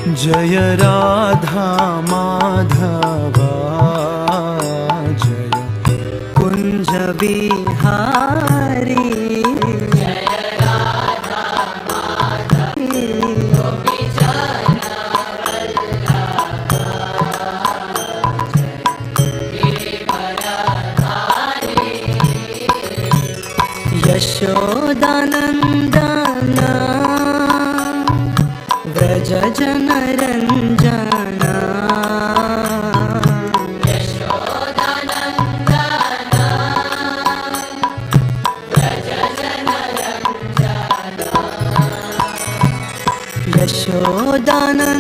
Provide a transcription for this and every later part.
जय राधा माधवा जय कुंज बिहारी यशोदानंदन व्रज जनरंजन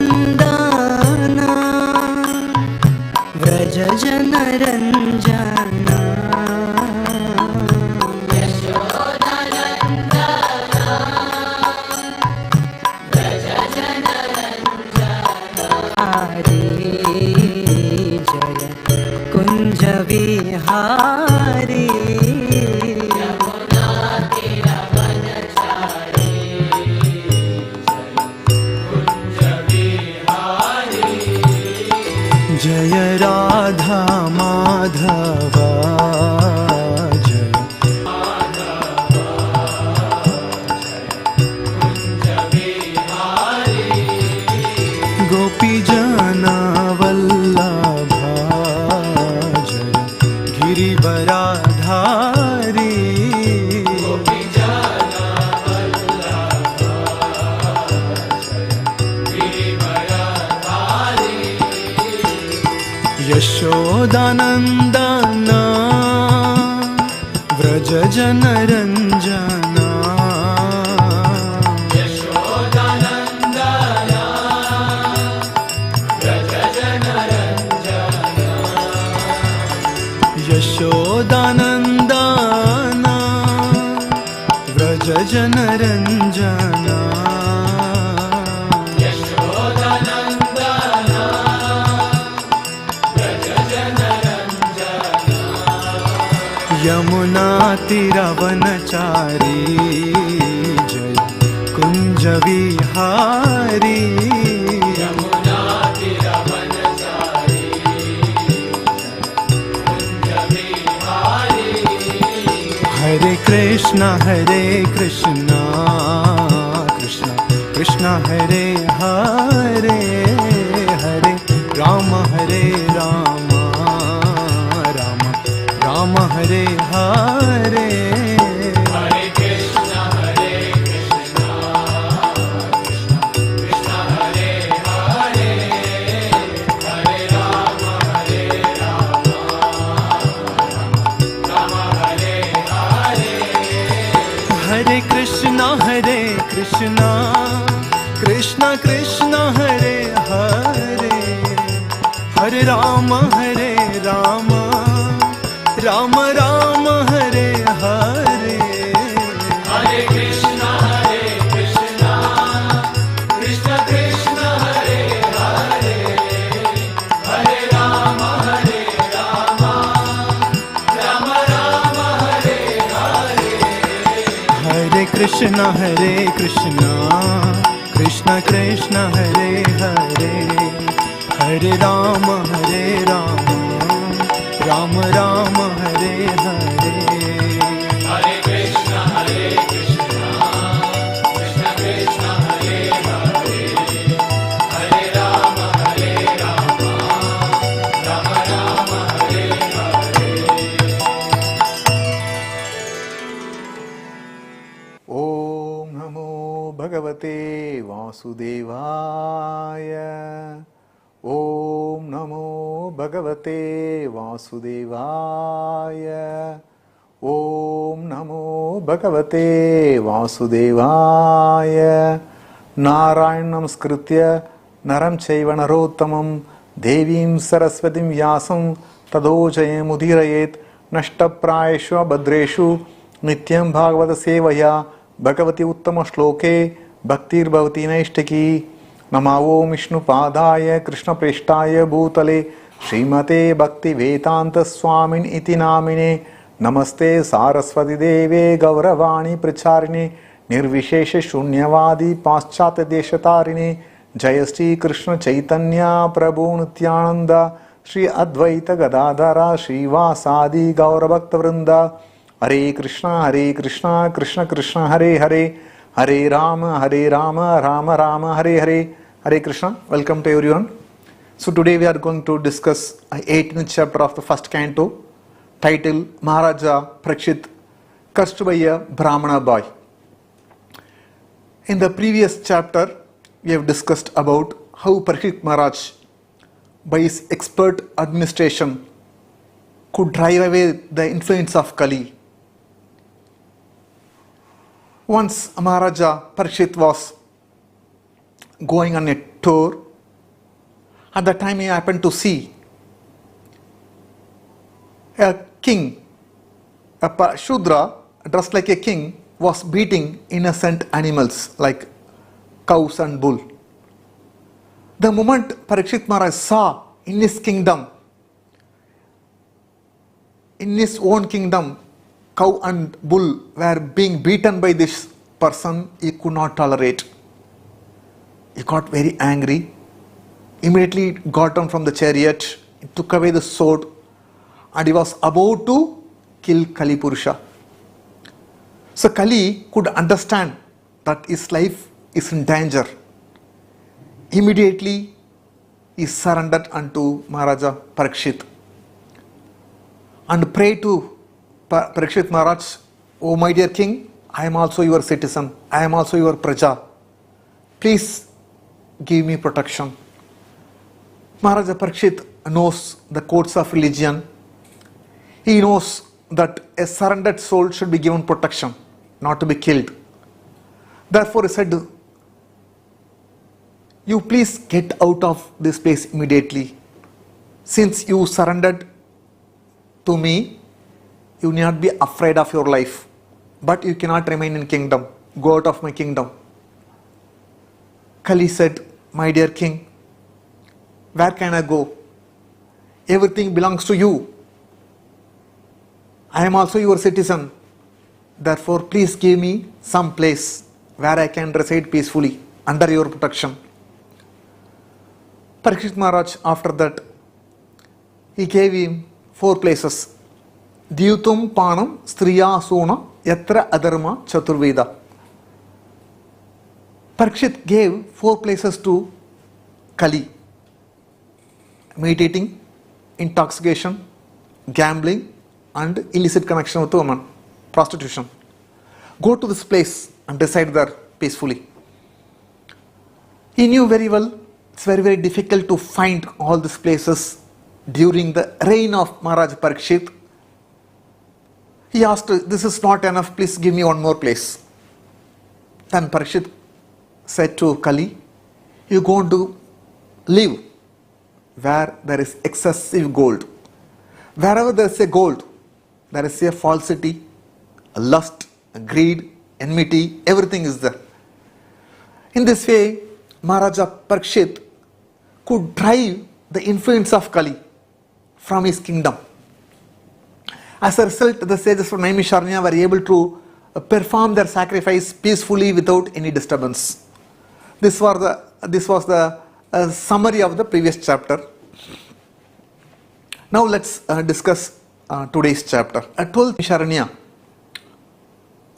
यशोदानंदन व्रज जनरंजन बिहारी जय राधा माधवा जय गोपी जना वल्लभा गिरिवराधारी यशोदानंदन व्रज जनरंजन यशोदानंदन व्रज जनरंजन यमुना तीरवनचारी जय कुंज विहारी हरे कृष्णा कृष्णा कृष्णा हरे हरे हरे राम राम राम हरे हरे हरे कृष्णा कृष्णा कृष्णा हरे हरे हरे राम राम हरे हरे हरे कृष्णा कृष्णा कृष्णा हरे हरे हरे राम राम राम राम हरे हरे हरे कृष्णा कृष्णा कृष्णा कृष्णा हरे हरे हरे राम राम राम राम हरे हरे हरे कृष्णा कृष्णा कृष्णा हरे हरे हरे राम राम राम हरे हरे हरे कृष्णा कृष्णा कृष्णा हरे हरे हरे राम राम राम हरे हरे ओम नमो भगवते वासुदेवाय ओम नमो भगवते वासुदेवाय ओम नमो भगवते वासुदेवाय नारायणं नमस्कृत्य नरं चैव नरोत्तमं देवीं सरस्वतीं व्यासं ततो जयमुदीरयेत् नष्टप्रायेषु भद्रेषु नित्यं भागवत सेवया भगवती उत्तम श्लोके भक्तिर्भवती नैष्टिकी नमो ओं विष्णुपादाय कृष्णप्रेष्ठाय भूतले श्रीमते भक्तिवेदांत स्वामिन् इति नामिने नमस्ते सारस्वती देवे गौरवाणी प्रचारिणे निर्विशेष शून्यवादी पाश्चात्य देशतारिणे Jaya Shri Krishna Chaitanya Prabhu Nityananda Shri Advaita Gadadhara Shri Vasadi Gaura Bhakta Vrinda. Hare Krishna, Krishna Krishna, Hare Hare, Hare Rama, Rama Rama, Hare Hare. Hare Krishna. Welcome to everyone. So today we are going to discuss 18th chapter of the first canto, titled Maharaja Parikshit cursed by a Brahmana boy. In the previous chapter, we have discussed about how Parikshit Maharaj, by his expert administration, could drive away the influence of Kali. Once Maharaja Parikshit was going on a tour. At that time he happened to see a king, a Shudra dressed like a king, was beating innocent animals like cows and bull. The moment Parikshit Maharaj saw in his kingdom, in his own kingdom, cow and bull were being beaten by this person, he could not tolerate. He got very angry, immediately got down from the chariot, took away the sword, and he was about to kill Kali Purusha. So Kali could understand that his life is in danger. Immediately he surrendered unto Maharaja Parikshit and prayed to Parikshit Maharaj, "O my dear king, I am also your citizen, I am also your praja. Please give me protection." Maharaja Parikshit knows the codes of religion. He knows that a surrendered soul should be given protection, not to be killed. Therefore he said, "You please get out of this place immediately. Since you surrendered to me, you need not be afraid of your life, but you cannot remain in kingdom. Go out of my kingdom." Kali said, "My dear king, where can I go? Everything belongs to you. I am also your citizen. Therefore, please give me some place where I can reside peacefully under your protection." Parikshit Maharaj, after that, he gave him 4 places. Dyutum Panam Striya Suna Yatra Adharma Chaturveda. Parikshit gave 4 places to Kali: meditating, intoxication, gambling, and illicit connection with women, prostitution. Go to this place and reside there peacefully. He knew very well it's very, very difficult to find all these places during the reign of Maharaja Parikshit. He asked, "This is not enough, please give me one more place." Then Parikshit said to Kali, "You are going to live where there is excessive gold. Wherever there is a gold, there is a falsity, a lust, a greed, enmity, everything is there." In this way, Maharaja Parikshit could drive the influence of Kali from his kingdom. As a result, the sages of Naimisharanya were able to perform their sacrifice peacefully without any disturbance. This was the summary of the previous chapter. Now let's discuss today's chapter. 12th Sharanya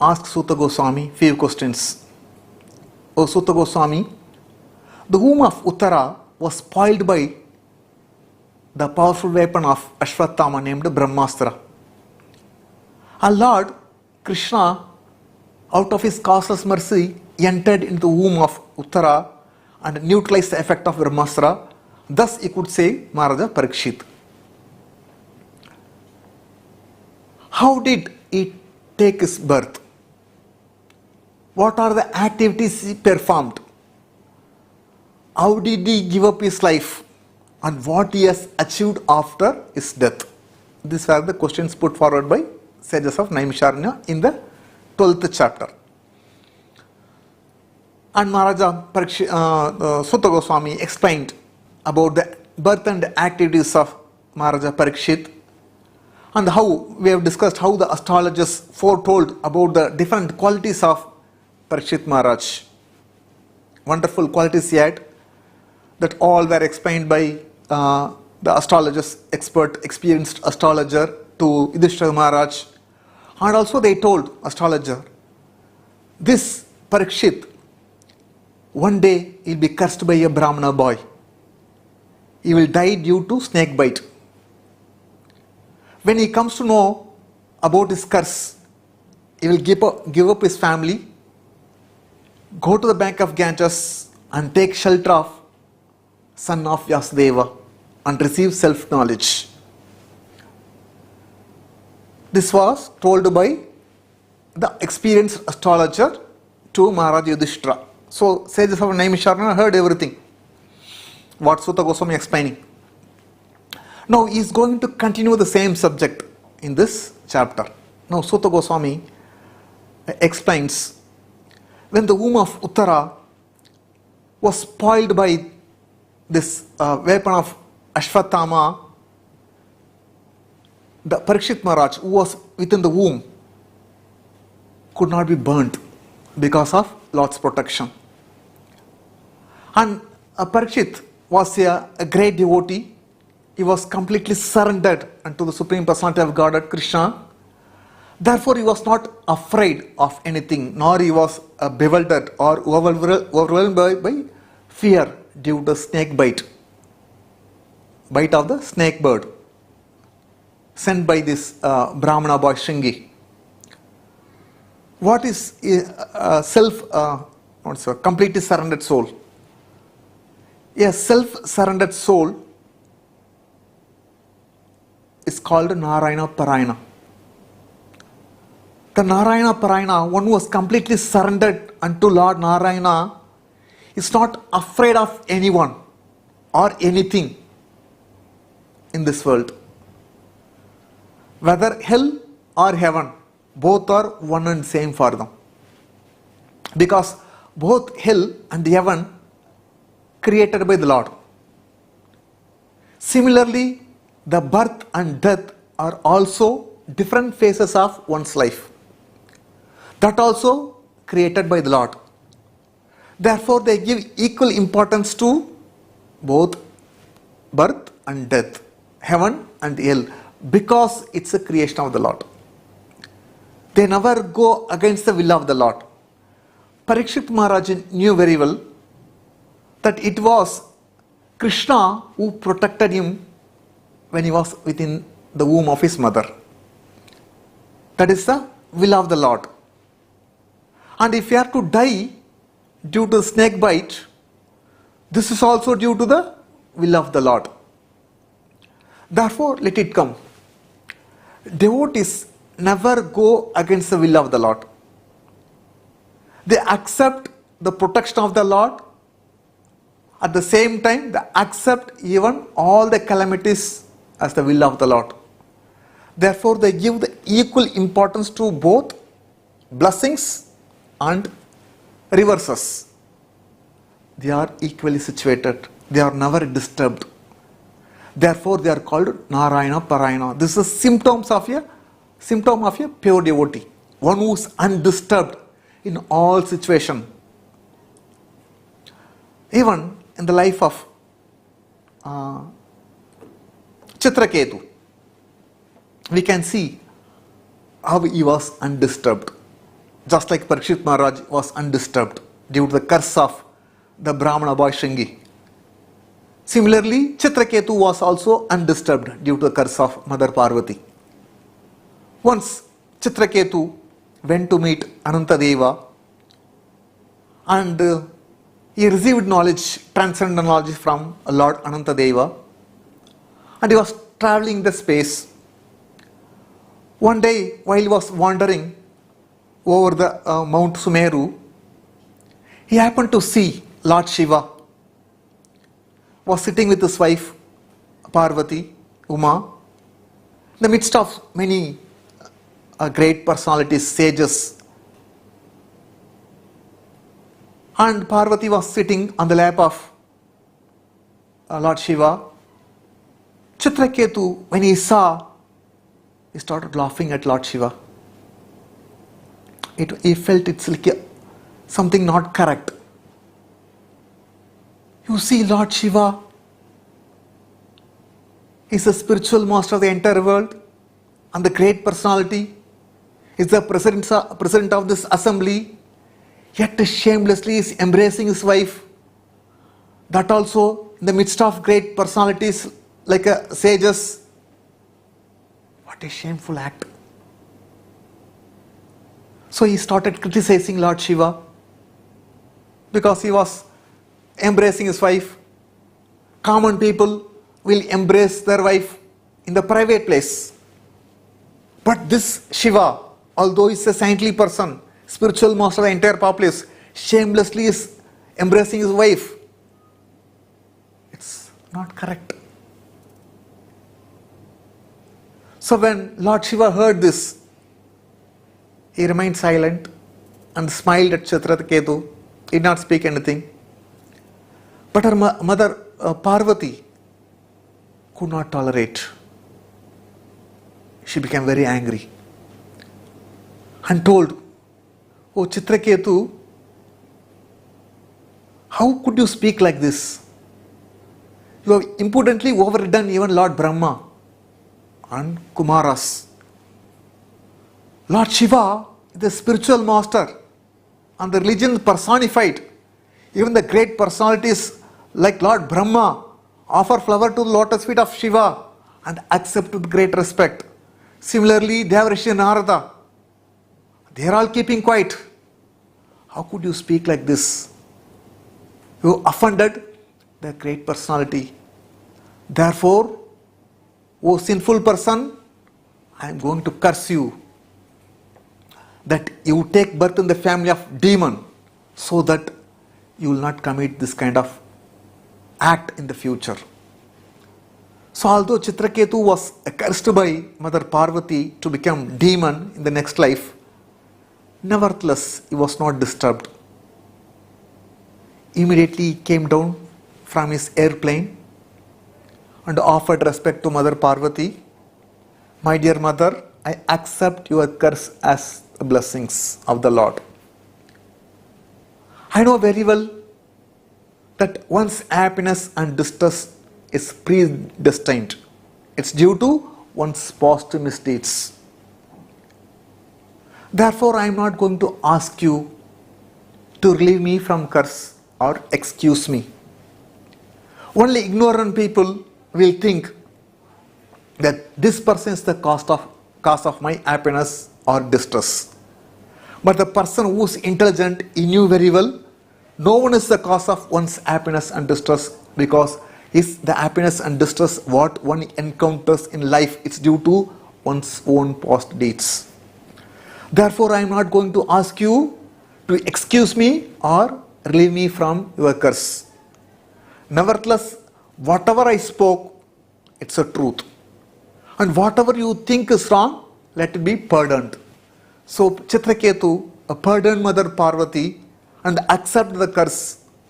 asked Sutta Goswami few questions. "O Sutta Goswami, the womb of Uttara was spoiled by the powerful weapon of Ashwatthama named Brahmastra. Our Lord Krishna, out of his causeless mercy, entered into the womb of Uttara and neutralized the effect of Brahmastra. Thus he could say Maharaja Parikshit. How did he take his birth? What are the activities he performed? How did he give up his life? And what he has achieved after his death?" These are the questions put forward by sages of Naimisharanya in the 12th chapter. And Maharaja Sutta Goswami explained about the birth and activities of Maharaja Parikshit, and how we have discussed how the astrologers foretold about the different qualities of Parikshit Maharaj. Wonderful qualities he had, that all were explained by the astrologers, expert, experienced astrologer to Yudhishthira Maharaj. And also they told astrologer, this Parikshit, one day he will be cursed by a Brahmana boy. He will die due to snake bite. When he comes to know about his curse, he will give up his family, go to the bank of Ganges and take shelter of son of Vyasdeva and receive self-knowledge. This was told by the experienced astrologer to Maharaja Yudhishthira. So sages of Naimisharana heard everything what Sutta Goswami explaining. Now he is going to continue the same subject in this chapter. Now Sutta Goswami explains, when the womb of Uttara was spoiled by this weapon of Ashwatthama, the Parikshit Maharaj, who was within the womb, could not be burnt because of Lord's protection. And Parikshit was a great devotee. He was completely surrendered unto the Supreme Personality of Godhead, Krishna. Therefore, he was not afraid of anything, nor he was bewildered or overwhelmed by fear due to snake bite of the snake bird sent by this Brahmana boy Shringi. What is completely surrendered soul? A self-surrendered soul is called Narayana Parayana. The Narayana Parayana, one who was completely surrendered unto Lord Narayana, is not afraid of anyone or anything in this world. Whether hell or heaven, both are one and same for them. Because both hell and heaven created by the Lord. Similarly, the birth and death are also different phases of one's life. That also created by the Lord. Therefore, they give equal importance to both birth and death, heaven and hell, because it's a creation of the Lord. They never go against the will of the Lord. Parikshit Maharaj knew very well that it was Krishna who protected him when he was within the womb of his mother. That is the will of the Lord. And if you have to die due to snake bite, this is also due to the will of the Lord. Therefore, let it come. Devotees never go against the will of the Lord. They accept the protection of the Lord. At the same time, they accept even all the calamities as the will of the Lord. Therefore, they give the equal importance to both blessings and reverses. They are equally situated. They are never disturbed. Therefore, they are called Narayana Parayana. This is symptom of a pure devotee, one who is undisturbed in all situations. Even in the life of Chitraketu, we can see how he was undisturbed. Just like Parikshit Maharaj was undisturbed due to the curse of the Brahmana boy Shringi. Similarly, Chitraketu was also undisturbed due to the curse of Mother Parvati. Once Chitraketu went to meet Anantadeva and he received knowledge, transcendental knowledge from Lord Anantadeva, and he was traveling the space. One day, while he was wandering over the Mount Sumeru, he happened to see Lord Shiva was sitting with his wife Parvati, Uma, in the midst of many great personalities, sages. And Parvati was sitting on the lap of Lord Shiva. Chitraketu, when he saw, he started laughing at Lord Shiva. He felt it's like something not correct. He You see, Lord Shiva is the spiritual master of the entire world and the great personality, is the president of this assembly, yet shamelessly is embracing his wife. That also in the midst of great personalities like sages. What a shameful act. So he started criticizing Lord Shiva because he was embracing his wife. Common people will embrace their wife in the private place. But this Shiva, although he is a saintly person, spiritual master of the entire populace, shamelessly is embracing his wife. It's not correct. So when Lord Shiva heard this, he remained silent and smiled at Chitraketu, did not speak anything. But her mother Parvati could not tolerate. She became very angry and told, "Oh Chitraketu, how could you speak like this? You have impudently overridden even Lord Brahma and Kumaras. Lord Shiva is the spiritual master and the religion personified. Even the great personalities like Lord Brahma offer flower to the lotus feet of Shiva and accept with great respect. Similarly, Devarishi and Narada, they are all keeping quiet. How could you speak like this? You offended the great personality. Therefore, O sinful person, I am going to curse you, that you take birth in the family of demon, so that you will not commit this kind of act in the future." So although Chitraketu was cursed by Mother Parvati to become demon in the next life, nevertheless he was not disturbed. Immediately he came down from his airplane and offered respect to Mother Parvati. "My dear mother, I accept your curse as the blessings of the Lord. I know very well that one's happiness and distress is predestined. It's due to one's past misdeeds. Therefore, I am not going to ask you to relieve me from curse or excuse me. Only ignorant people will think that this person is the cause of my happiness or distress. But the person who is intelligent, he knew very well, no one is the cause of one's happiness and distress, because is the happiness and distress what one encounters in life, it's due to one's own past deeds. Therefore, I am not going to ask you to excuse me or relieve me from your curse. Nevertheless, whatever I spoke, it's a truth. And whatever you think is wrong, let it be pardoned." So Chitraketu pardoned Mother Parvati and accepted the curse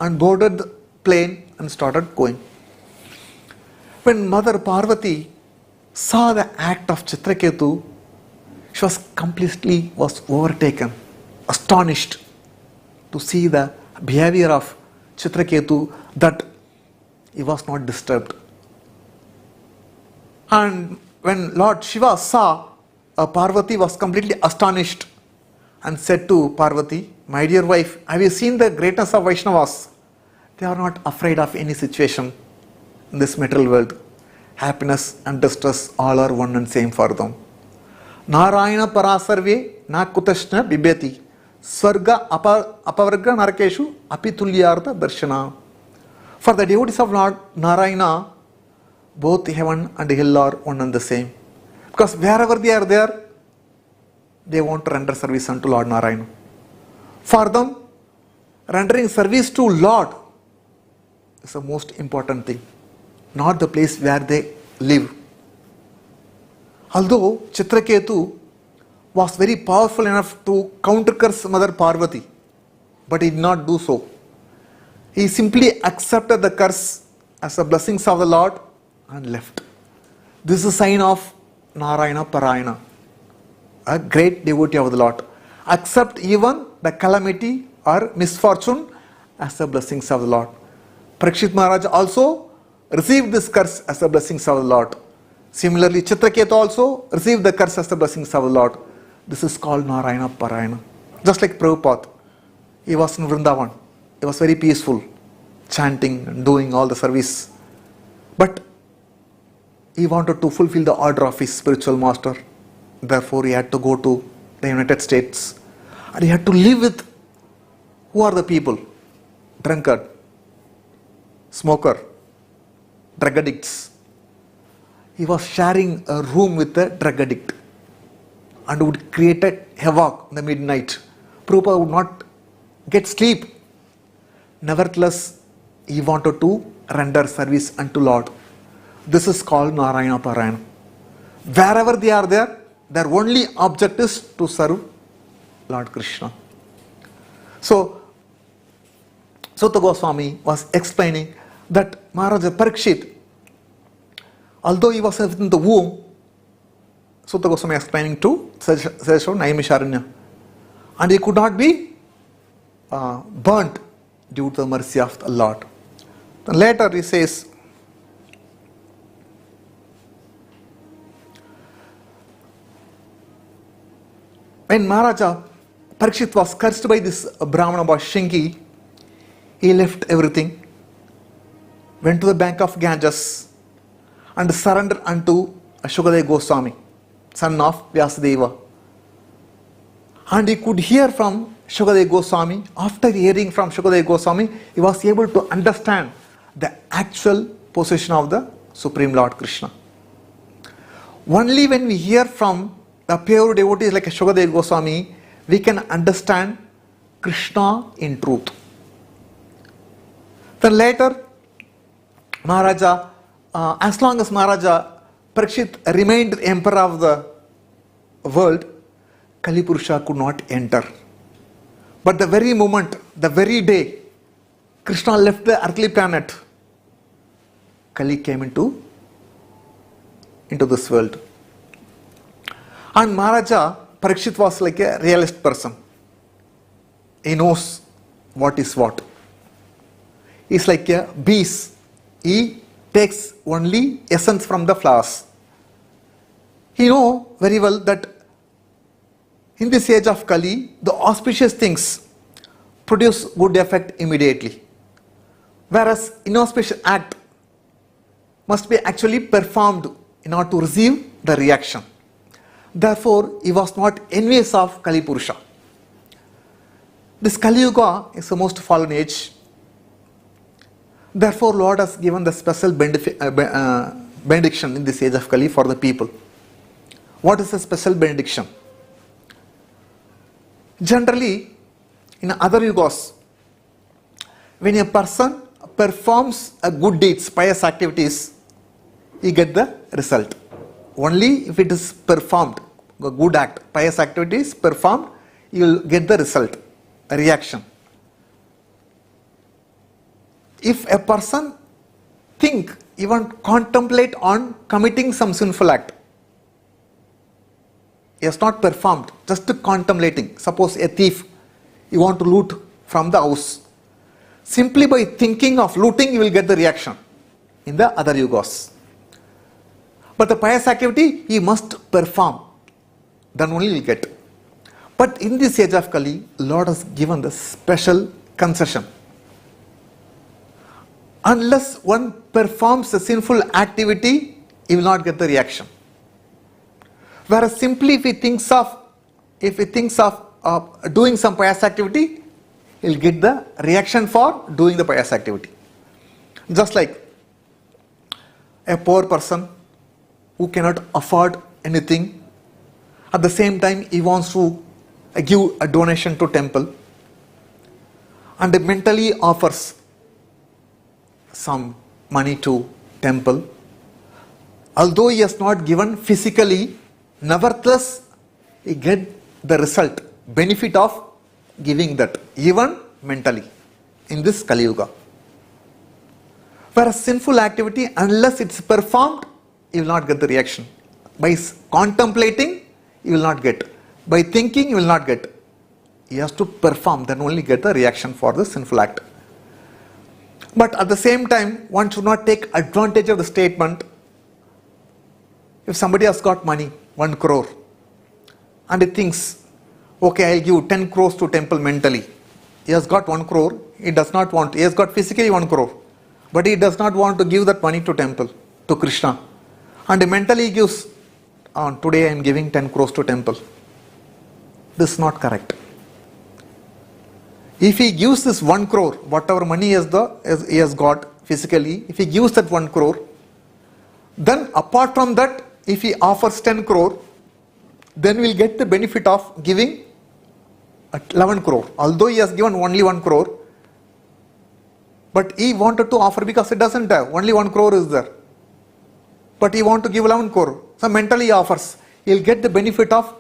and boarded the plane and started going. When Mother Parvati saw the act of Chitraketu, she was completely overtaken, astonished to see the behavior of Chitraketu, that he was not disturbed. And when Lord Shiva saw Parvati was completely astonished and said to Parvati, "My dear wife, have you seen the greatness of Vaishnavas? They are not afraid of any situation in this material world. Happiness and distress all are one and same for them. Narayana parasarve na kutashna bibeti swarga apavarga narakeshu apitulyartha darshana." For the devotees of Lord Narayana, both heaven and hell are one and the same. Because wherever they are there, they want to render service unto Lord Narayana. For them, rendering service to Lord is the most important thing, not the place where they live. Although Chitraketu was very powerful enough to counter-curse Mother Parvati, but he did not do so. He simply accepted the curse as the blessings of the Lord and left. This is a sign of Narayana Parayana, a great devotee of the Lord. Accept even the calamity or misfortune as the blessings of the Lord. Parikshit Maharaja also received this curse as the blessings of the Lord. Similarly, Chitraketu also received the curse as the blessings of the Lord. This is called Narayana Parayana. Just like Prabhupada, he was in Vrindavan. He was very peaceful, chanting and doing all the service. But he wanted to fulfill the order of his spiritual master. Therefore, he had to go to the United States. And he had to live with, who are the people? Drunkard, smoker, drug addicts. He was sharing a room with a drug addict and would create a havoc in the midnight. Prabhupada would not get sleep. Nevertheless, he wanted to render service unto Lord. This is called Narayana Parayana. Wherever they are there, their only object is to serve Lord Krishna. So, Sutta Goswami was explaining that Maharaja Parikshit, although he was within the womb, Sutta Goswami explaining to Sesho Naimisharanya, and he could not be burnt due to the mercy of the Lord. Then later he says, when Maharaja Parikshit was cursed by this Brahmana boy Shingi, he left everything, went to the bank of Ganges and surrendered unto Shukadeva Goswami, son of Vyasadeva. And he could hear from Shukadeva Goswami. After hearing from Shukadeva Goswami, he was able to understand the actual position of the Supreme Lord Krishna. Only when we hear from the pure devotees like Shukadeva Goswami, we can understand Krishna in truth. Then later, Maharaja, as long as Maharaja Parikshit remained emperor of the world, Kali Purusha could not enter. But the very moment, the very day, Krishna left the earthly planet, Kali came into this world. And Maharaja Parikshit was like a realist person. He knows what is what. He's like a bees. He takes only essence from the flowers. He knows very well that in this age of Kali, the auspicious things produce good effect immediately. Whereas inauspicious act must be actually performed in order to receive the reaction. Therefore, he was not envious of Kali Purusha. This Kali Yuga is the most fallen age. Therefore, Lord has given the special benediction in this age of Kali for the people. What is the special benediction? Generally, in other yugas, when a person performs a good deeds, pious activities, he get the result. Only if it is performed, a good act, pious activities performed, you will get the result, a reaction. If a person think, even contemplate on committing some sinful act, he has not performed, just contemplating. Suppose a thief, you want to loot from the house. Simply by thinking of looting, you will get the reaction in the other yugas. But the pious activity, he must perform. Then only he will get. But in this age of Kali, Lord has given the special concession. Unless one performs a sinful activity, he will not get the reaction. Whereas simply if he thinks of doing some pious activity, he will get the reaction for doing the pious activity. Just like a poor person who cannot afford anything, at the same time he wants to give a donation to temple and mentally offers some money to temple. Although he has not given physically, nevertheless he get the result, benefit of giving that, even mentally, in this Kali Yuga. Whereas sinful activity, unless it's performed, you will not get the reaction. By contemplating, you will not get. By thinking, you will not get. He has to perform, then only get the reaction for the sinful act. But at the same time, one should not take advantage of the statement. If somebody has got money, 1 crore, and he thinks, okay, I'll give 10 crores to temple mentally. He has got 1 crore, he does not want, he has got physically 1 crore, but he does not want to give that money to temple, to Krishna. And mentally he gives, today I am giving 10 crores to temple. This is not correct. If he gives this 1 crore, whatever money he has got physically, if he gives that 1 crore, then apart from that, if he offers 10 crore, then we'll get the benefit of giving 11 crore. Although he has given only 1 crore, but he wanted to offer because it doesn't have, only 1 crore is there. But he wants to give 11 crore. So mentally he offers. He'll get the benefit of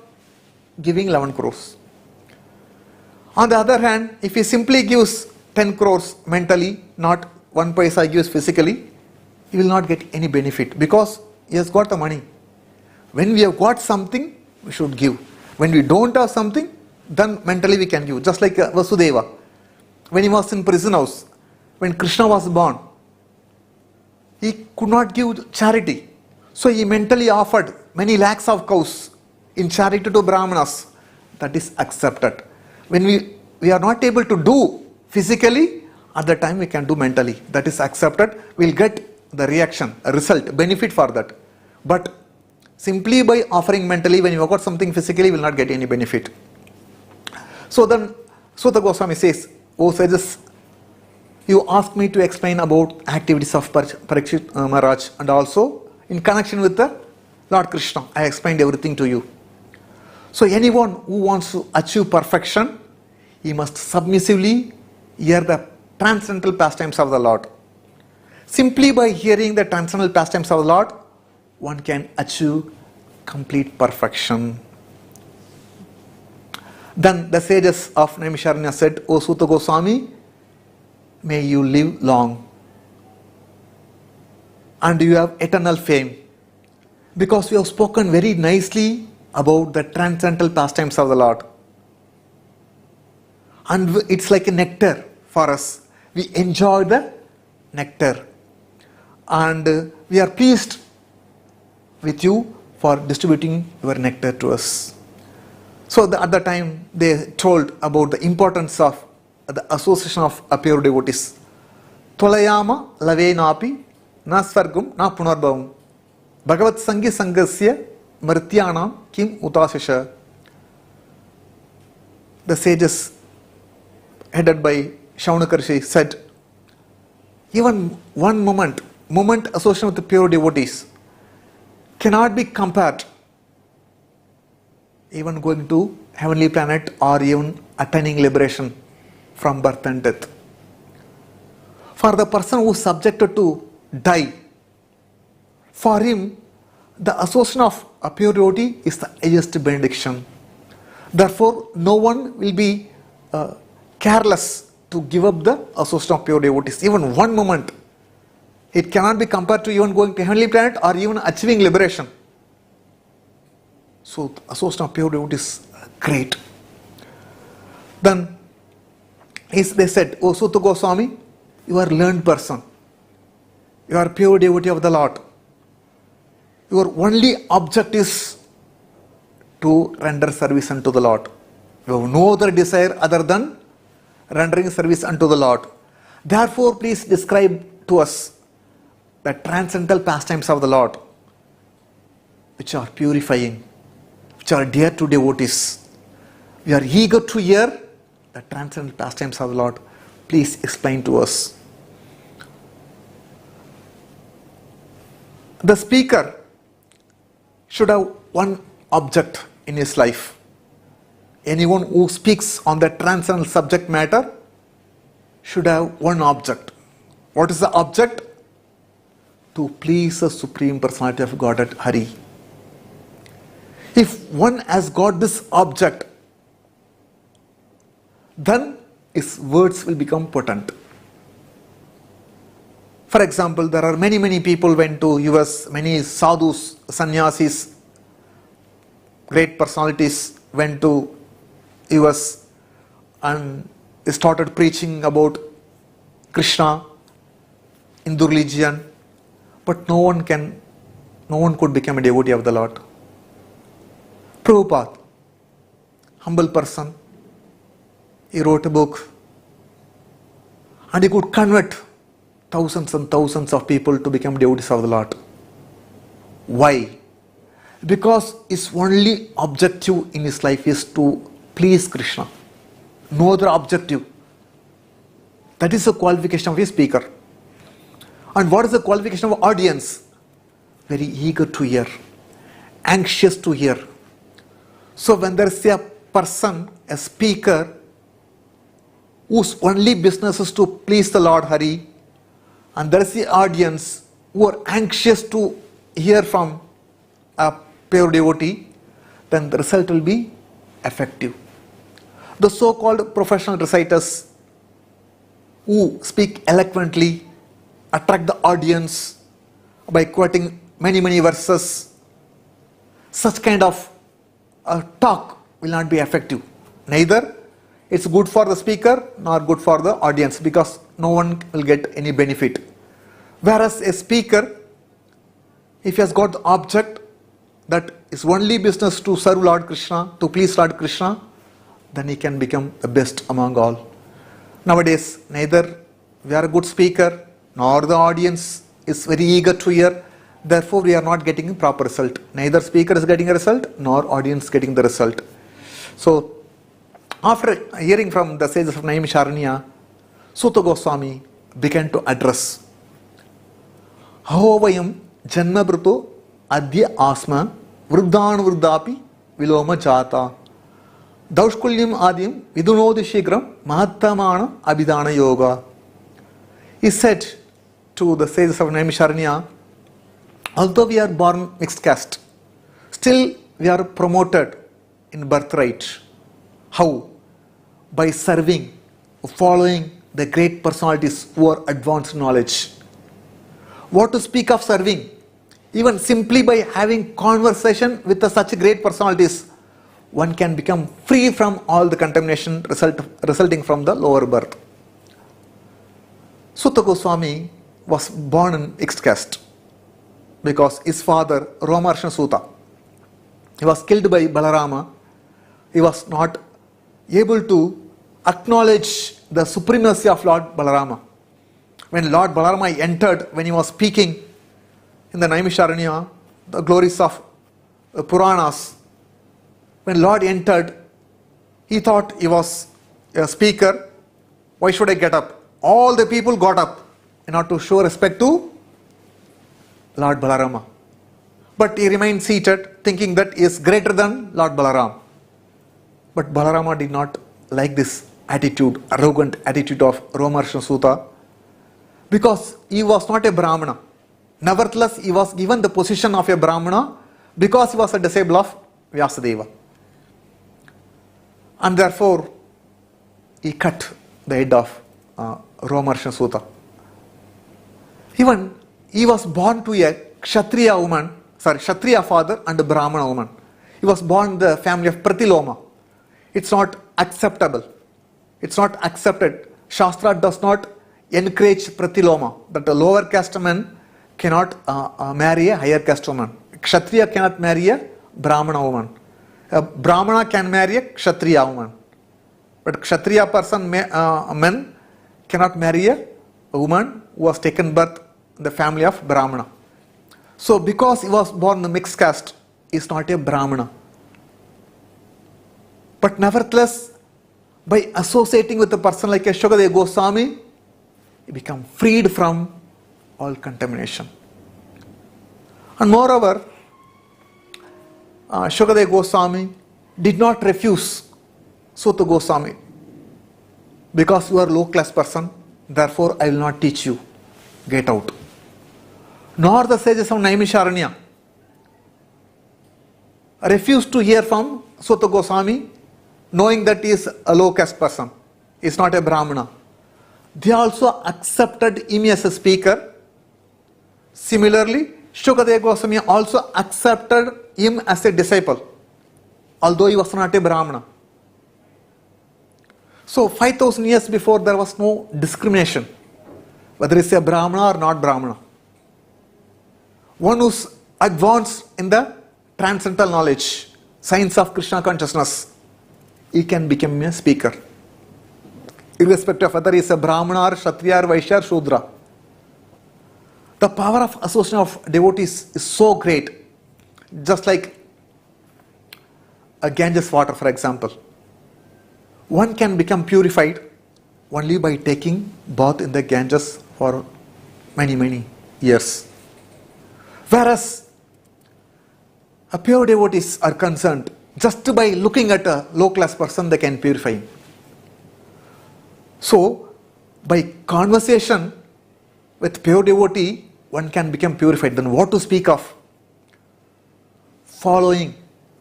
giving 11 crores. On the other hand, if he simply gives 10 crores mentally, not 1 paisa he gives physically, he will not get any benefit because he has got the money. When we have got something, we should give. When we don't have something, then mentally we can give. Just like Vasudeva, when he was in prison house, when Krishna was born, he could not give charity. So he mentally offered many lakhs of cows in charity to Brahmanas. That is accepted. When we are not able to do physically, at the time we can do mentally. That is accepted. We will get the reaction, a result, benefit for that. But simply by offering mentally, when you have got something physically, you will not get any benefit. So then, Sutta Goswami says, "O sages, you asked me to explain about activities of Parikshit Maharaj and also in connection with the Lord Krishna. I explained everything to you. So anyone who wants to achieve perfection, he must submissively hear the transcendental pastimes of the Lord. Simply by hearing the transcendental pastimes of the Lord, one can achieve complete perfection." Then the sages of Naimisharanya said, "O Sutta Goswami, may you live long and you have eternal fame, because you have spoken very nicely about the transcendental pastimes of the Lord. And it's like a nectar for us. We enjoy the nectar and we are pleased with you for distributing your nectar to us." So at the time they told about the importance of the association of pure devotees. Tolayama lavenapi na svargum na punarbhavam bhagavat sangi sangasya mrityanam kim utasisha. The sages headed by Shaunakarishi said, even one moment association with the pure devotees cannot be compared even going to heavenly planet or even attaining liberation from birth and death. For the person who is subjected to die, for him the association of a pure devotee is the highest benediction. Therefore no one will be careless to give up the association of pure devotees. Even one moment, it cannot be compared to even going to heavenly planet or even achieving liberation. So association of pure devotees is great. Then they said, "O Sutta Goswami, you are a learned person. You are a pure devotee of the Lord. Your only object is to render service unto the Lord. You have no other desire other than rendering service unto the Lord. Therefore, please describe to us the transcendental pastimes of the Lord, which are purifying, which are dear to devotees. We are eager to hear the transcendental pastimes of the Lord. Please explain to us." The speaker should have one object in his life. Anyone who speaks on the transcendental subject matter should have one object. What is the object? To please the Supreme Personality of Godhead, Hari. If one has got this object, then his words will become potent. For example, there are many people went to US, many sadhus, sannyasis, great personalities went to US and they started preaching about Krishna Hindu religion, but no one could become a devotee of the Lord. Prabhupada, humble person, he wrote a book and he could convert thousands and thousands of people to become devotees of the Lord. Why? Because his only objective in his life is to please Krishna. No other objective. That is the qualification of a speaker. And what is the qualification of audience? Very eager to hear, anxious to hear. So when there is a person, a speaker, whose only business is to please the Lord Hari, and there is the audience who are anxious to hear from a pure devotee, then the result will be effective. The so-called professional reciters who speak eloquently, attract the audience by quoting many verses, such kind of talk will not be effective. Neither it's good for the speaker nor good for the audience, because no one will get any benefit. Whereas a speaker, if he has got the object that his only business to serve Lord Krishna, to please Lord Krishna, then he can become the best among all. Nowadays, neither we are a good speaker nor the audience is very eager to hear. Therefore, we are not getting a proper result. Neither speaker is getting a result nor audience getting the result. So, after hearing from the sages of Naimisharanya, Suta Goswami began to address Ahovayam Janmabruto Adya Asma Vruddhan Vruddhapi Viloma Jata Daushkulyam Adyam Vidunodi Shigram Mahattamana Abhidhana Yoga. He said to the sages of Naimisharanya, although we are born mixed caste, still we are promoted in birthright. How? By serving, following the great personalities who are advanced in knowledge. What to speak of serving? Even simply by having conversation with such great personalities, one can become free from all the contamination resulting from the lower birth. Suta Goswami was born in mixed caste because his father, Romarshan Suta, he was killed by Balarama. He was not able to acknowledge the supremacy of Lord Balarama. When Lord Balarama entered, when he was speaking in the Naimisharanya, the glories of Puranas, when Lord entered, he thought he was a speaker. Why should I get up? All the people got up in order to show respect to Lord Balarama. But he remained seated, thinking that he is greater than Lord Balaram. But Balarama did not like this attitude, arrogant attitude of Romarshan Suta, because he was not a Brahmana. Nevertheless, he was given the position of a Brahmana because he was a disciple of Vyasadeva. And therefore, he cut the head of Romarshan Suta. Even he was born to a Kshatriya father and a Brahmana woman. He was born in the family of Pratiloma. It's not acceptable. It's not accepted. Shastra does not encourage Pratiloma, that a lower caste man cannot marry a higher caste woman. Kshatriya cannot marry a Brahmana woman. A Brahmana can marry a Kshatriya woman. But Kshatriya men cannot marry a woman who was taken birth in the family of Brahmana. So because he was born in a mixed caste, he is not a Brahmana. But nevertheless, by associating with a person like Shukadeva Goswami, he became freed from all contamination. And moreover, Shukadeva Goswami did not refuse Suta Goswami. Because you are a low class person, therefore I will not teach you. Get out. Nor the sages of Naimisharanya refused to hear from Suta Goswami, knowing that he is a low caste person. He is not a Brahmana. They also accepted him as a speaker. Similarly, Shukadeva Goswami also accepted him as a disciple, although he was not a Brahmana. So 5,000 years before, there was no discrimination. whether it's a Brahmana or not Brahmana. One who's advanced in the transcendental knowledge, science of Krishna consciousness, he can become a speaker. Irrespective of whether he is a Brahmana or Kshatriya or Vaishya or Shudra. The power of association of devotees is so great. Just like a Ganges water, for example. One can become purified only by taking bath in the Ganges for many years. Whereas a pure devotees are concerned, just by looking at a low class person they can purify him. So by conversation with pure devotee one can become purified. Then what to speak of following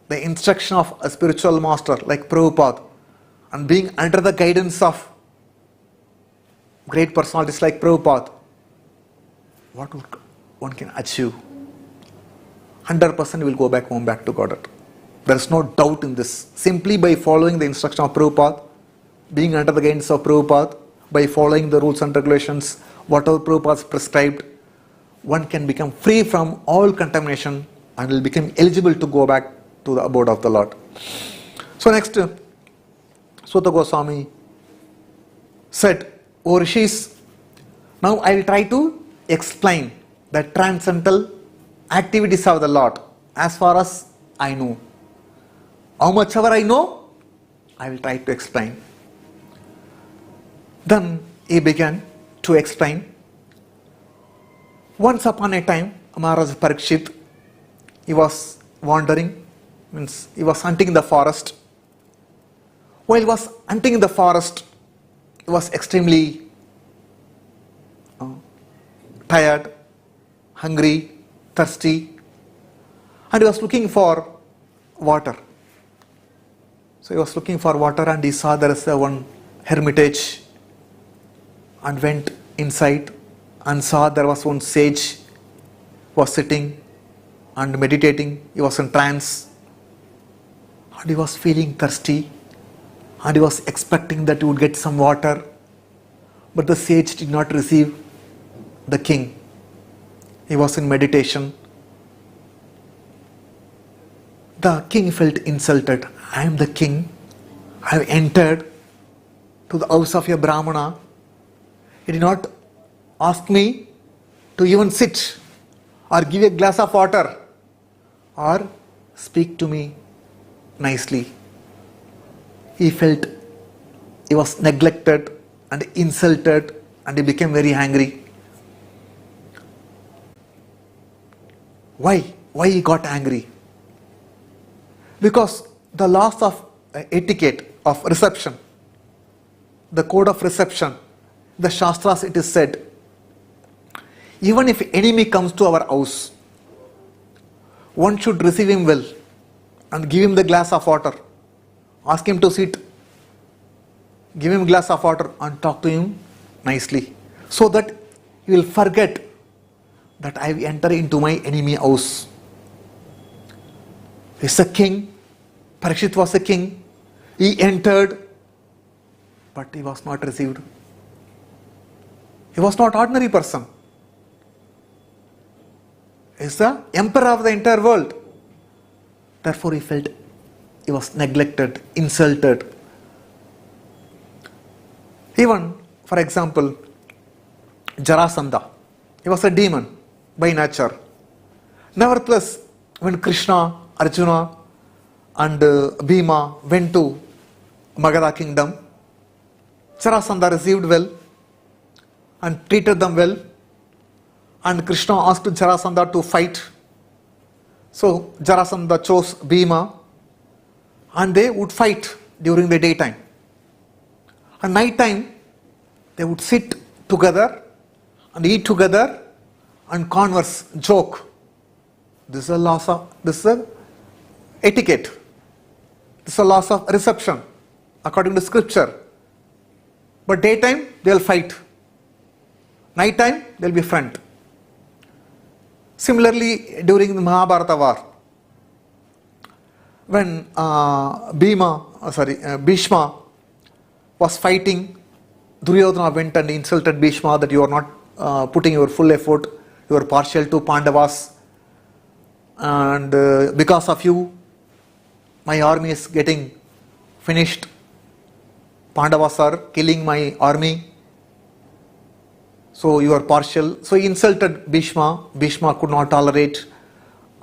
the instruction of a spiritual master like Prabhupada and being under the guidance of great personalities like Prabhupada? What would one can achieve? 100% will go back home, back to Godhead. There is no doubt in this. Simply by following the instruction of Prabhupada, being under the guidance of Prabhupada, by following the rules and regulations, whatever Prabhupada has prescribed, one can become free from all contamination and will become eligible to go back to the abode of the Lord. So next, Suta Goswami said, O Rishis, now I will try to explain the transcendental activities of the Lord as far as I know. How much ever I know, I will try to explain. Then he began to explain. Once upon a time, Maharaja Parikshit, he was wandering, means he was hunting in the forest. While he was hunting in the forest, he was extremely tired, hungry, thirsty, and he was looking for water. So he was looking for water and he saw there is one hermitage and went inside and saw there was one sage was sitting and meditating. He was in trance and he was feeling thirsty and he was expecting that he would get some water, but the sage did not receive the king. He was in meditation. The king felt insulted. I am the king. I have entered to the house of a Brahmana. He did not ask me to even sit or give a glass of water or speak to me nicely. He felt he was neglected and insulted and he became very angry. Why? Why he got angry? Because the laws of etiquette of reception, the code of reception, the Shastras it is said, even if enemy comes to our house, one should receive him well and give him the glass of water, ask him to sit, give him a glass of water and talk to him nicely, so that he will forget that I have entered into my enemy house. He is a king. Parikshit was a king. He entered, but he was not received. He was not ordinary person. He is the emperor of the entire world. Therefore he felt he was neglected, insulted. Even, for example, Jarasandha, he was a demon by nature. Nevertheless, when Krishna, Arjuna and Bhima went to Magadha kingdom, Jarasandha received well and treated them well, and Krishna asked Jarasandha to fight. So Jarasandha chose Bhima and they would fight during the daytime. At night time they would sit together and eat together and converse, joke. This is a loss of, this is a etiquette. This is a loss of reception according to scripture. But daytime they will fight. Night time they will be friend. Similarly, during the Mahabharata war, when Bhishma was fighting, Duryodhana went and insulted Bhishma that you are not putting your full effort, you are partial to Pandavas, and because of you, my army is getting finished. Pandavas are killing my army. So you are partial. So he insulted Bhishma. Bhishma could not tolerate,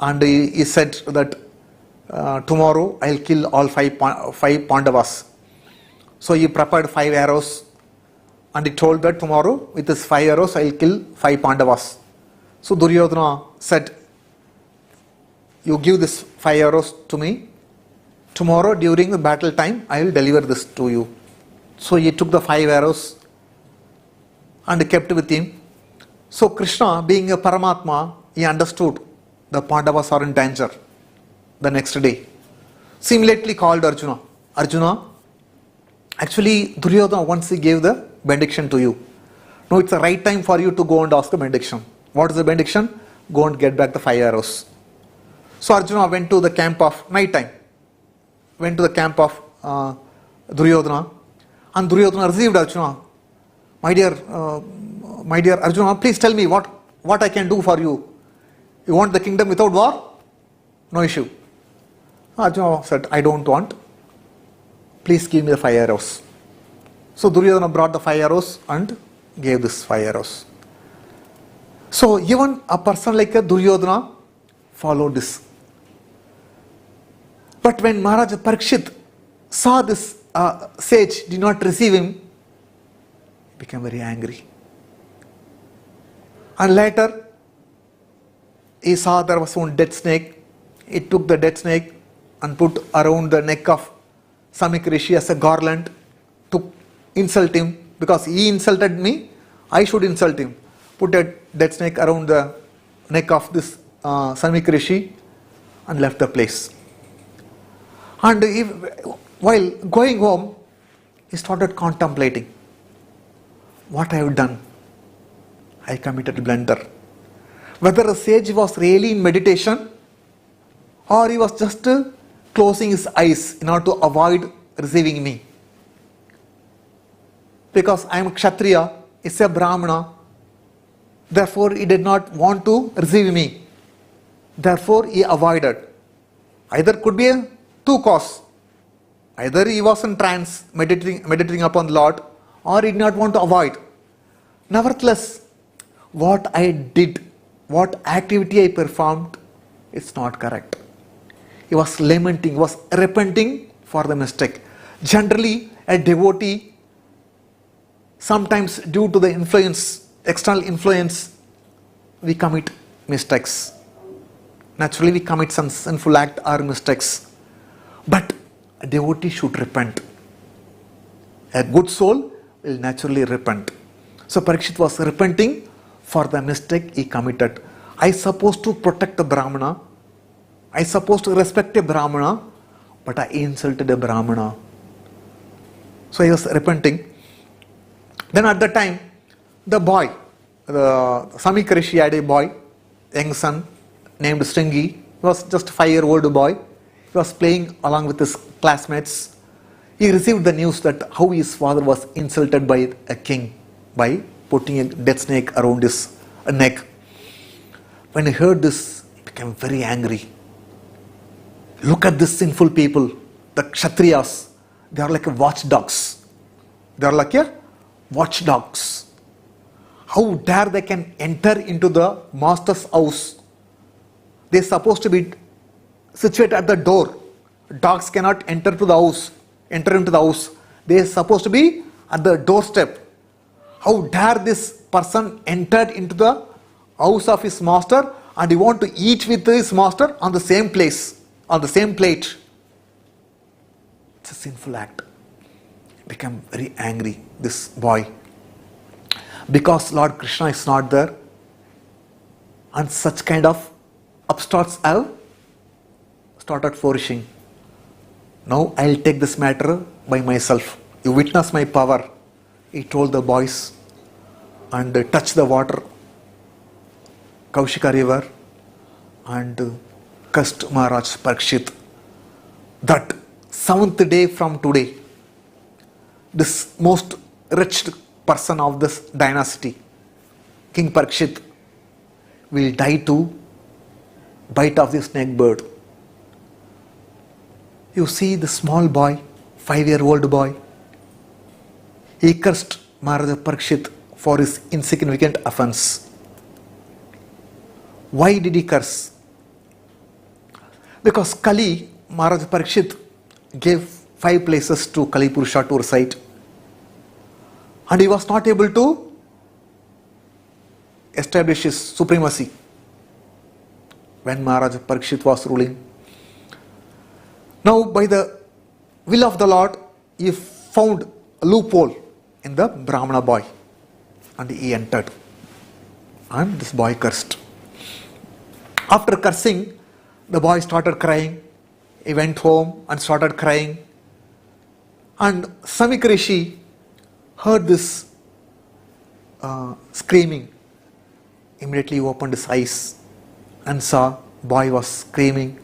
and he said that tomorrow I'll kill all five Pandavas. So he prepared 5 arrows, and he told that tomorrow with his 5 arrows I'll kill 5 Pandavas. So Duryodhana said, you give this 5 arrows to me. Tomorrow during the battle time I will deliver this to you. So he took the 5 arrows and kept with him. So Krishna, being a Paramatma, he understood the Pandavas are in danger the next day. So immediately called Arjuna. Arjuna, actually Duryodhana once he gave the benediction to you. Now it's the right time for you to go and ask the benediction. What is the benediction? Go and get back the 5 arrows. So Arjuna went to the camp of night time. Went to the camp of Duryodhana, and Duryodhana received Arjuna. My dear Arjuna, please tell me what I can do for you. You want the kingdom without war? No issue. Arjuna said, I don't want. Please give me the 5 arrows. So Duryodhana brought the 5 arrows and gave this 5 arrows. So even a person like a Duryodhana followed this. But when Maharaja Parikshit saw this sage did not receive him, he became very angry. And later, he saw there was one dead snake. He took the dead snake and put around the neck of Samik Rishi as a garland to insult him. Because he insulted me, I should insult him. Put a dead snake around the neck of this Samik Rishi and left the place. And while going home, he started contemplating. What I have done? I committed a blunder. Whether the sage was really in meditation or he was just closing his eyes in order to avoid receiving me. Because I am a Kshatriya, he is a Brahmana. Therefore, he did not want to receive me. Therefore, he avoided. Either could be two causes. Either he was in trance, meditating upon the Lord, or he did not want to avoid. Nevertheless, what I did, what activity I performed, is not correct. He was lamenting, he was repenting for the mistake. Generally, a devotee, sometimes due to the influence, external influence, we commit mistakes. Naturally, we commit some sinful act or mistakes. But a devotee should repent. A good soul will naturally repent. So Parikshit was repenting for the mistake he committed. I supposed to protect the Brahmana. I supposed to respect a Brahmana, but I insulted a Brahmana. So he was repenting. Then at the time, the boy, the Samik Rishi had a boy, young son, named Stringi. He was just a 5-year-old boy. He was playing along with his classmates. He received the news that how his father was insulted by a king by putting a dead snake around his neck. When he heard this, he became very angry. Look at these sinful people, the Kshatriyas. They are like watchdogs. They are like watchdogs. How dare they can enter into the master's house? They are supposed to be situated at the door. Dogs cannot enter into the house. They are supposed to be at the doorstep. How dare this person entered into the house of his master and he want to eat with his master on the same place, on the same plate. It's a sinful act. He became very angry, this boy. Because Lord Krishna is not there, and such kind of upstarts have started flourishing. Now I'll take this matter by myself. You witness my power. He told the boys and touched the water, Kaushika river, and cursed Maharaj Parikshit that 7th day from today, this most rich person of this dynasty, King Parikshit will die to bite of the snake bird. You see the small boy, 5-year-old boy, he cursed Maharaja Parikshit for his insignificant offense. Why did he curse? Because Kali, Maharaja Parikshit gave 5 places to Kali Purusha to recite, and he was not able to establish his supremacy when Maharaja Parikshit was ruling. Now, by the will of the Lord, he found a loophole in the Brahmana boy, and he entered, and this boy cursed. After cursing, the boy started crying. He went home and started crying. And Samik Rishi heard this screaming. Immediately he opened his eyes and saw boy was screaming,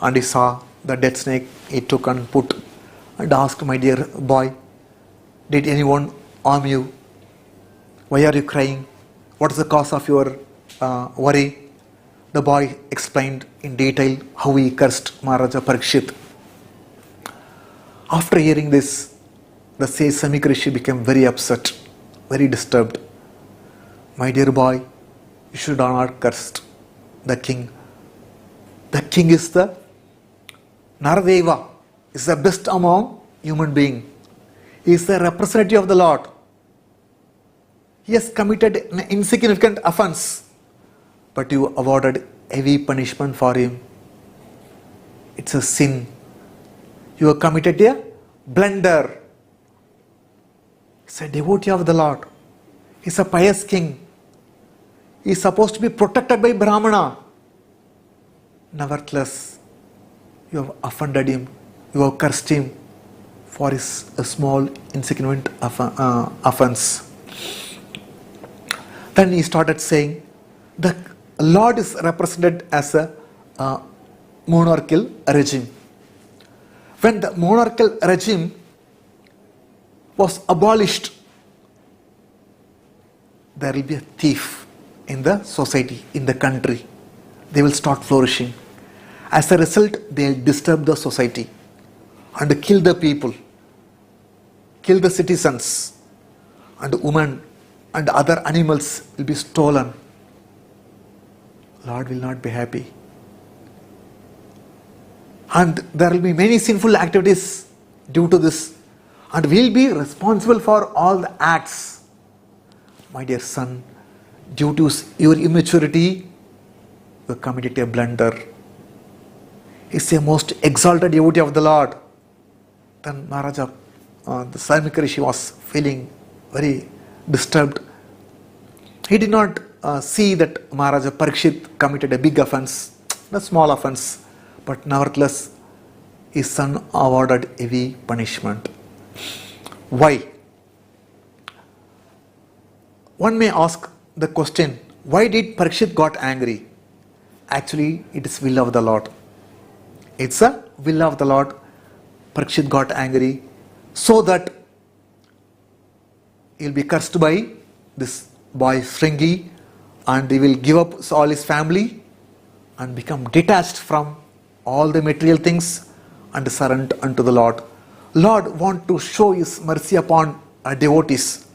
and he saw the dead snake. He took and put and asked, "My dear boy, did anyone harm you? Why are you crying? What is the cause of your worry?" The boy explained in detail how he cursed Maharaja Parikshit. After hearing this, the sage Samik Rishi became very upset, very disturbed. "My dear boy, you should not curse the king. The king is the Naradeva, is the best among human beings. He is the representative of the Lord. He has committed an insignificant offense, but you awarded heavy punishment for him. It's a sin. You have committed a blunder. He's a devotee of the Lord. He's a pious king. He's supposed to be protected by Brahmana. Nevertheless, you have offended him. You have cursed him for his small, insignificant offense." Then he started saying, the Lord is represented as a monarchical regime. When the monarchical regime was abolished, there will be a thief in the society, in the country. They will start flourishing. As a result, they will disturb the society and kill the people, kill the citizens, and women and other animals will be stolen. Lord will not be happy. And there will be many sinful activities due to this, and we will be responsible for all the acts. My dear son, due to your immaturity, you committed a blunder. He is a most exalted devotee of the Lord. Then Maharaja, the Samik Rishi was feeling very disturbed. He did not see that Maharaja Parikshit committed a big offense, a small offense, but nevertheless his son awarded heavy punishment. Why? One may ask the question, why did Parikshit got angry? Actually, it is will of the Lord. It's a will of the Lord. Parikshit got angry so that he will be cursed by this boy Shringi, and he will give up all his family and become detached from all the material things and surrender unto the Lord. Lord wants to show his mercy upon devotees.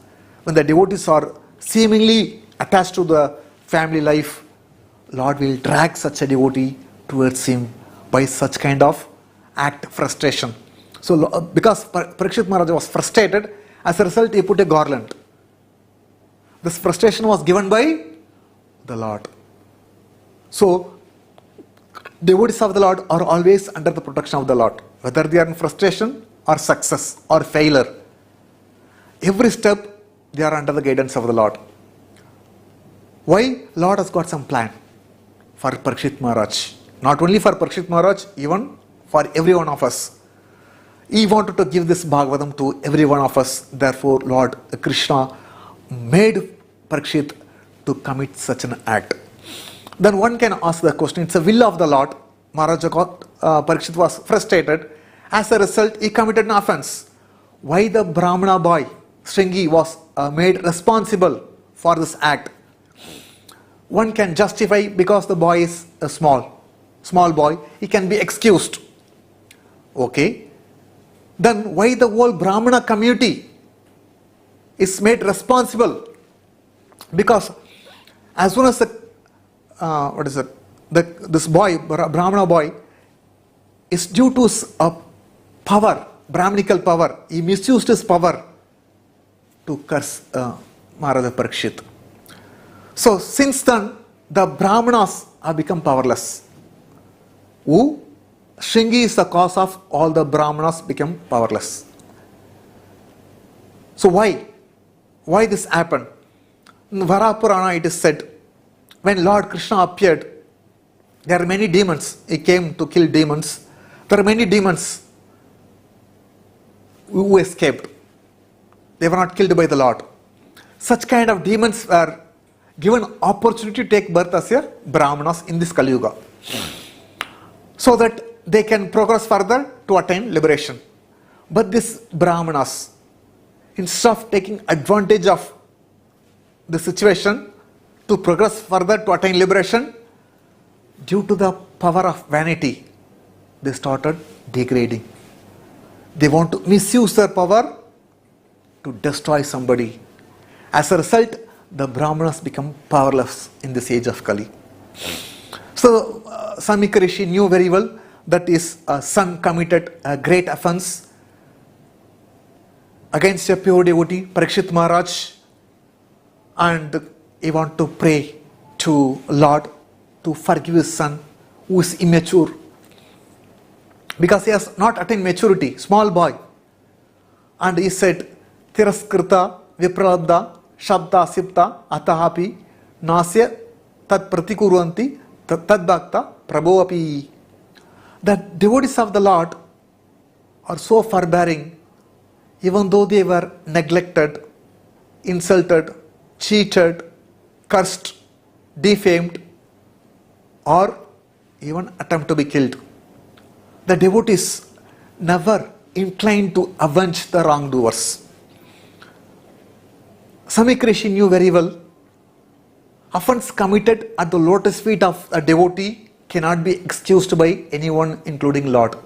When the devotees are seemingly attached to the family life, Lord will drag such a devotee towards him by such kind of act frustration. So because Parikshit Maharaja was frustrated, as a result he put a garland. This frustration was given by the Lord. So devotees of the Lord are always under the protection of the Lord, whether they are in frustration or success or failure. Every step they are under the guidance of the Lord. Why? Lord has got some plan for Parikshit Maharaj. Not only for Parikshit Maharaj, even for every one of us. He wanted to give this Bhagavatam to every one of us. Therefore, Lord Krishna made Parikshit to commit such an act. Then one can ask the question, it's a will of the Lord. Maharaja Parikshit was frustrated. As a result, he committed an offense. Why the Brahmana boy, Shringi, was made responsible for this act? one can justify because the boy is a small boy, he can be excused. Okay. Then why the whole Brahmana community is made responsible? Because as soon as this boy, Brahmana boy, is due to a power, Brahmanical power, he misused his power to curse Maharaja Parikshit. So since then, the Brahmanas have become powerless. Who? Shringi is the cause of all the Brahmanas become powerless. So why? Why this happened? In Varapurana it is said, when Lord Krishna appeared, there are many demons. He came to kill demons. There are many demons who escaped. They were not killed by the Lord. Such kind of demons were given opportunity to take birth as a Brahmanas in this Kali Yuga, so that they can progress further to attain liberation. But these Brahmanas, instead of taking advantage of the situation to progress further to attain liberation, due to the power of vanity, they started degrading. They want to misuse their power to destroy somebody. As a result, the Brahmanas become powerless in this age of Kali. So Samika Rishi knew very well that his son committed a great offense against a pure devotee, Parikshit Maharaj, and he wanted to pray to Lord to forgive his son who is immature, because he has not attained maturity, small boy. And he said, Tiraskrita Vipralabda Shabda Sipta Atahapi Nasya Tad Pratikuruanti Tad Bhakta Prabhu. The devotees of the Lord are so forbearing, even though they were neglected, insulted, cheated, cursed, defamed, or even attempt to be killed. The devotees never inclined to avenge the wrongdoers. Samika Rishi knew very well, offense committed at the lotus feet of a devotee cannot be excused by anyone, including Lord.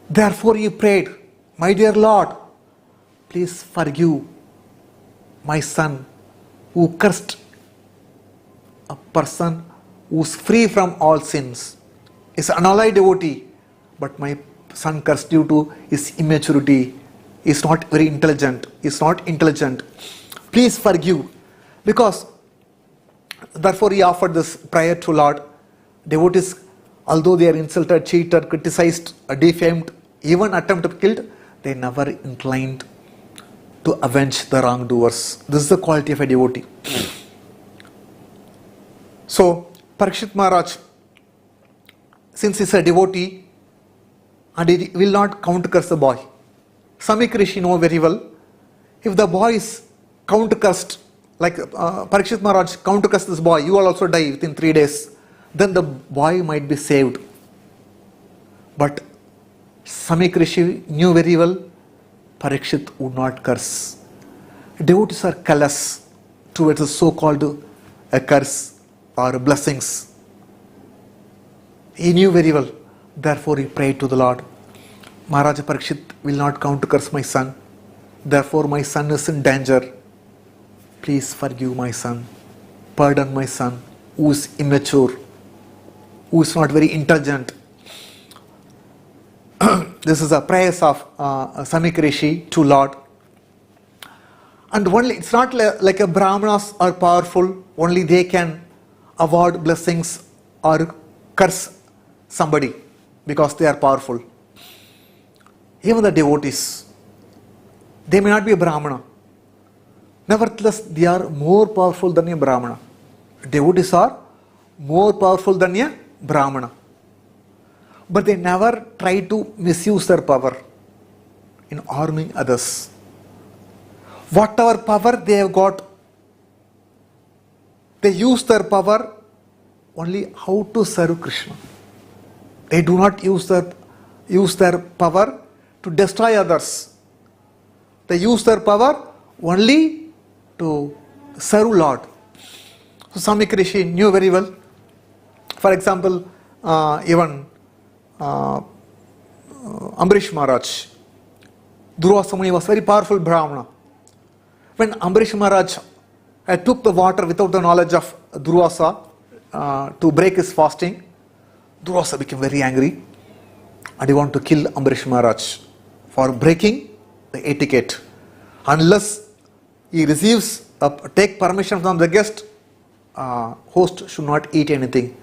Therefore he prayed, my dear Lord, please forgive my son who cursed a person who is free from all sins. He is an unallied devotee, but my son cursed due to his immaturity. He is not very intelligent. He is not intelligent. Please forgive. Because therefore he offered this prayer to Lord. Devotees, although they are insulted, cheated, criticized, defamed, even attempted to be killed, they never inclined to avenge the wrongdoers. This is the quality of a devotee. So Parikshit Maharaj, since he is a devotee and he will not counter-curse the boy, Samika Rishi know very well, if the boy is counter-cursed, like Parikshit Maharaj counter-cursed this boy, you will also die within 3 days, then the boy might be saved. But Samika Rishi knew very well, Parikshit would not curse. Devotees are callous towards a so-called a curse or blessings. He knew very well. Therefore he prayed to the Lord, Maharaja Parikshit will not counter-curse my son. Therefore my son is in danger. Please forgive my son. Pardon my son who is immature, who is not very intelligent. This is a prayer of Samika Rishi to Lord. And only, it's not like a Brahmanas are powerful, only they can award blessings or curse somebody because they are powerful. Even the devotees, they may not be a Brahmana. Nevertheless, they are more powerful than a Brahmana. Devotees are more powerful than a Brahmana. But they never try to misuse their power in harming others. Whatever power they have got, they use their power only how to serve Krishna. They do not use their power to destroy others. They use their power only to serve Lord. So Samik Rishi knew very well. For example, even Ambarish Maharaj, Durvasa Muni was very powerful Brahmana. When Ambarish Maharaj took the water without the knowledge of Durvasa to break his fasting, Durvasa became very angry and he wanted to kill Ambarish Maharaj for breaking the etiquette. Unless he receives, take permission from the guest, host should not eat anything.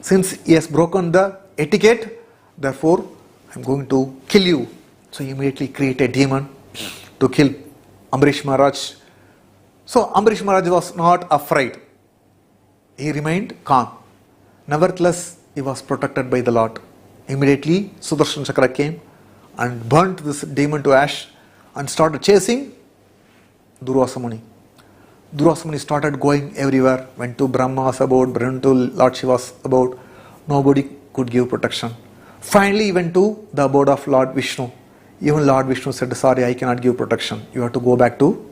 Since he has broken the etiquette, therefore I am going to kill you. So he immediately created a demon to kill Ambarish Maharaj. So Ambarish Maharaj was not afraid. He remained calm. Nevertheless, he was protected by the Lord. Immediately Sudarshan Chakra came and burnt this demon to ash and started chasing Durvasa Muni. Durvasa Muni started going everywhere, went to Brahma's abode, went to Lord Shiva's abode. Nobody could give protection. Finally he went to the abode of Lord Vishnu. Even Lord Vishnu said, sorry, I cannot give protection. You have to go back to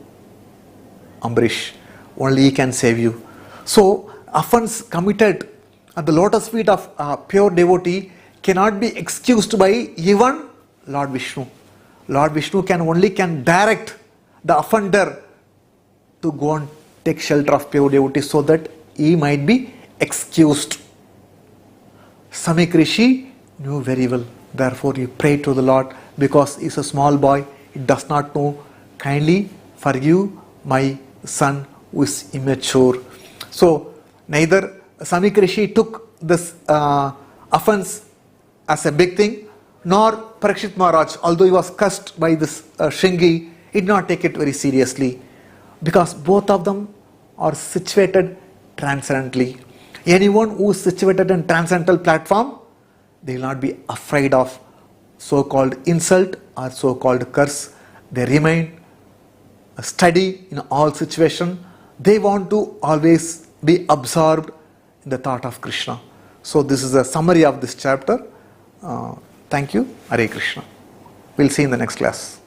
Ambarish. Only he can save you. So offense committed at the lotus feet of a pure devotee cannot be excused by even Lord Vishnu. Lord Vishnu can direct the offender to go and take shelter of pure devotee so that he might be excused. Samik Rishi knew very well. Therefore he prayed to the Lord because he is a small boy. He does not know. Kindly forgive my son who is immature. So neither Samik Rishi took this offense as a big thing, nor Parikshit Maharaj, although he was cursed by this Shringi, he did not take it very seriously, because both of them are situated transcendently. Anyone who is situated in transcendental platform, they will not be afraid of so-called insult or so-called curse. They remain steady in all situations. They want to always be absorbed in the thought of Krishna. So this is a summary of this chapter. Thank you. Hare Krishna. We'll see in the next class.